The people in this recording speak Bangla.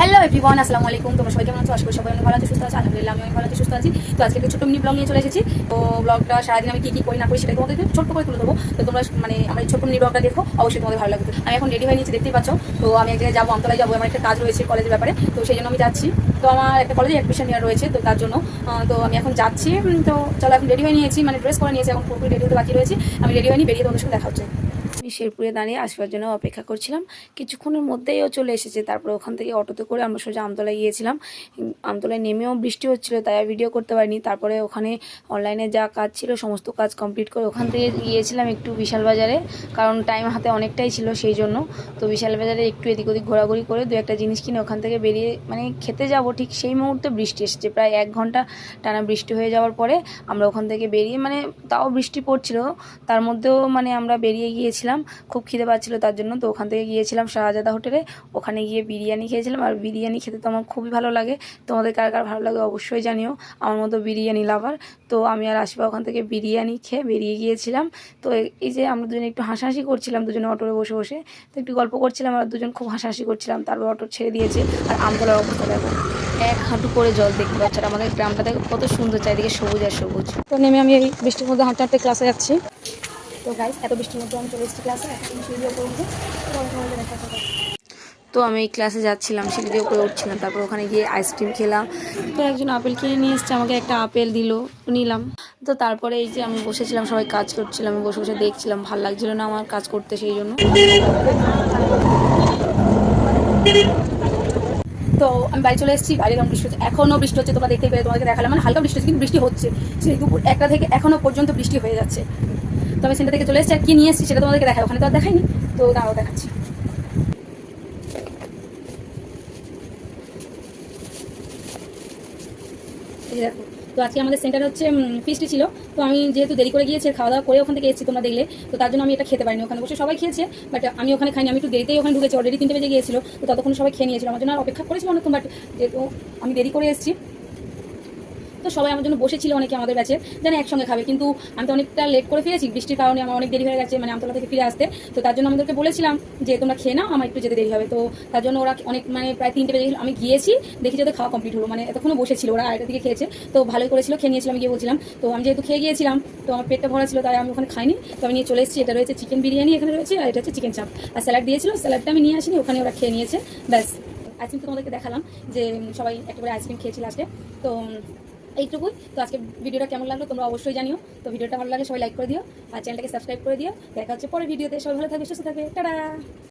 হ্যালো এভরিওয়ান, আসসালামু আলাইকুম। তোমরা সবাই কেমন আছো? আশা করি সবাই অনেক ভালো আছো, সুস্থ আছো। আলহামদুলিল্লাহ আমি অনেক ভালো আছি, সুস্থ আছি। তো আজকে একটা ছোট্ট মিনি ব্লগ নিয়ে চলে এসেছি। তো ব্লগটা সারাদিন আমি কী করি না করি সেটা তোমাদের ছোট্ট করে তুলে দেবো। তো তোমরা আমার এই ছোট্ট মিনি ব্লগটা দেখো, অবশ্যই তোমাদের ভালো লাগবে। আমি এখন রেডি হয়ে নিয়েছি, দেখতেই পাচ্ছ। তো আমি এক জায়গায় যাবো, আমতলায় যাবো, আমার একটা কাজ রয়েছে কলেজের ব্যাপারে, তো সেই জন্য আমি যাচ্ছি। তো আমার একটা কলেজে অ্যাডমিশন নেওয়া রয়েছে, তো তার জন্য তো আমি এখন যাচ্ছি। তো চলো, এখন রেডি হয়ে নিয়েছি, মানে ড্রেস করে নিয়েছি, এখন পুরোপুরি রেডি হতে বাকি রয়েছে। আমি রেডি হয়নি, বেরিয়ে তোমাদের সাথে দেখা হচ্ছে। আমি শেরপুরে দাঁড়িয়ে আসবার জন্য অপেক্ষা করছিলাম। কিছুক্ষণের মধ্যেই ও চলে এসেছে। তারপরে ওখান থেকে অটোতে করে আমরা সোজা আমতলায় গিয়েছিলাম। আমতলায় নেমেও বৃষ্টি হচ্ছিলো, তাই আর ভিডিও করতে পারিনি। তারপরে ওখানে অনলাইনে যা কাজ ছিল সমস্ত কাজ কমপ্লিট করে ওখান থেকে গিয়েছিলাম একটু বিশাল বাজারে, কারণ টাইম হাতে অনেকটাই ছিল সেই জন্য। তো বিশাল বাজারে একটু এদিক ওদিক ঘোরাঘুরি করে দু একটা জিনিস কিনে ওখান থেকে বেরিয়ে খেতে যাব, ঠিক সেই মুহূর্তে বৃষ্টি এসেছে। প্রায় 1 ঘন্টা টানা বৃষ্টি হয়ে যাওয়ার পরে আমরা ওখান থেকে বেরিয়ে, তাও বৃষ্টি পড়ছিল, তার মধ্যেও আমরা বেরিয়ে গিয়েছিলাম। খুব খিদে পাচ্ছিল তার জন্য। তো ওখান থেকে গিয়েছিলাম শাহজাদা হোটেলে, ওখানে গিয়ে বিরিয়ানি খেয়েছিলাম। আর বিরিয়ানি খেতে তো আমার খুবই ভালো লাগে। তোমাদের কার কার ভালো লাগে অবশ্যই জানিও, আমার মতো বিরিয়ানি লাভার। তো আমি আর আশিফা ওখান থেকে বিরিয়ানি খেয়ে বেরিয়ে গিয়েছিলাম। তো এই যে আমরা দুজনে একটু হাসাহাসি করছিলাম, দুজনে অটোরে বসে বসে, তো একটু গল্প করছিলাম আর দুজন খুব হাসাহাসি করছিলাম। তারপর অটো ছেড়ে দিয়েছে। আর আমতলার অবস্থা দেখো, 1 হাঁটু করে জল, দেখতে পাচ্ছ। আর আমাদের গ্রামটা দেখো কত সুন্দর, চারিদিকে সবুজ আর সবুজ। তো নেমে আমি এই বৃষ্টির মধ্যে হাঁটতে হাঁটতে ক্লাসে যাচ্ছি। তো গাইস, এত বৃষ্টির মধ্যে আমি চলে এসেছি ক্লাসে, এখন সিঁড়ি উপরে উঠে তো আমি এই ক্লাসে যাচ্ছিলাম, সিঁড়ি উপরে উঠছিলাম। তারপর ওখানে গিয়ে আইসক্রিম খেলাম। তো একজন আপেল কিনে নিয়ে এসছে, আমাকে একটা আপেল দিল, নিলাম। তো তারপরে এই যে আমি বসেছিলাম, সবাই কাজ করছিলাম, আমি বসে বসে দেখছিলাম, ভালো লাগছিল না আমার কাজ করতে, সেই জন্য। তো আমি বাড়ি চলে এসেছি। বাইরে কেমন বৃষ্টি হচ্ছে, এখনও বৃষ্টি হচ্ছে, তোমরা দেখতেই পেলে, তোমাদেরকে দেখালাম। হালকা বৃষ্টি হচ্ছে, কিন্তু বৃষ্টি হচ্ছে সেই দুপুর 1টা থেকে এখনও পর্যন্ত বৃষ্টি হয়ে যাচ্ছে। তো আমি সেন্টার থেকে চলে এসেছি, আর কি নিয়ে এসেছি সেটা তোমাদেরকে দেখাই, ওখানে তো আর দেখাইনি। তো তাও দেখাচ্ছি। দেখো, তো আজকে আমাদের সেন্টার হচ্ছে ফিস্টি ছিল। তো আমি যেহেতু দেরি করে গিয়েছি, খাওয়া দাওয়া করে ওখান থেকে এসেছি, তোমরা দেখলে, তো তার জন্য আমি এটা খেতে পারিনি। ওখানে বসে সবাই খেয়েছে, বাট আমি ওখানে খাইনি। আমি একটু দেরিতেই ওখানে ঢুকেছি, অলরেডি 3টে বেজে গিয়েছিল। তো ততক্ষণ সবাই খেয়ে নিয়েছিল, আমার জন্য আর অপেক্ষা করেছিল অনেকক্ষণ, বাট যেহেতু আমি দেরি করে এসেছি, তো সবাই আমার জন্য বসেছিল, অনেকে আমাদের ব্যাচে, যেন একসঙ্গে খাবে। কিন্তু আমি তো অনেকটা লেট করে ফিরেছি, বৃষ্টির কারণে আমার অনেক দেরি হয়ে গেছে, আমতলা থেকে ফিরে আসতে। তো তার জন্য আমাদেরকে বলেছিলাম যে তোমরা খেয়ে নাও, আমার একটু যেতে দেরি হবে। তো তার জন্য ওরা অনেক প্রায় 3টে বেজে গেছিল, আমি গিয়েছি, দেখি যাতে খাওয়া কমপ্লিট হলো, এতক্ষণও বসেছিল, ওরা 2টার দিকে খেয়েছে। তো ভালোই করেছিল, খেয়ে নিয়েছিলাম, গিয়ে বলছিলাম। তো আমি যেহেতু খেয়ে গিয়েছিলাম, তো আমার পেটটা ভরা ছিল, তাই আমি ওখানে খাইনি। তো আমি নিয়ে চলে এসেছি। এটা রয়েছে চিকেন বিরিয়ানি, এখানে রয়েছে, আর এটা হচ্ছে চিকেন চাপ, আর স্যালাড দিয়েছিল। স্যালাডটা আমি নিয়ে আসিনি, ওখানে ওরা খেয়ে নিয়েছে, ব্যাস। আইসক্রিম তো তোমাদেরকে দেখালাম যে সবাই একটা করে আইসক্রিম খেয়েছি লাস্টে। তো এইটুকুই। তো আজকে ভিডিওটা কেমন লাগলো তোমরা অবশ্যই জানিও। তো ভিডিওটা ভালো লাগলে সবাই লাইক করে দিও, আর চ্যানেলটাকে সাবস্ক্রাইব করে দিও। দেখা হচ্ছে পরের ভিডিওতে। সবাই ভালো থাকবে, সুস্থ থাকবে, টাটা।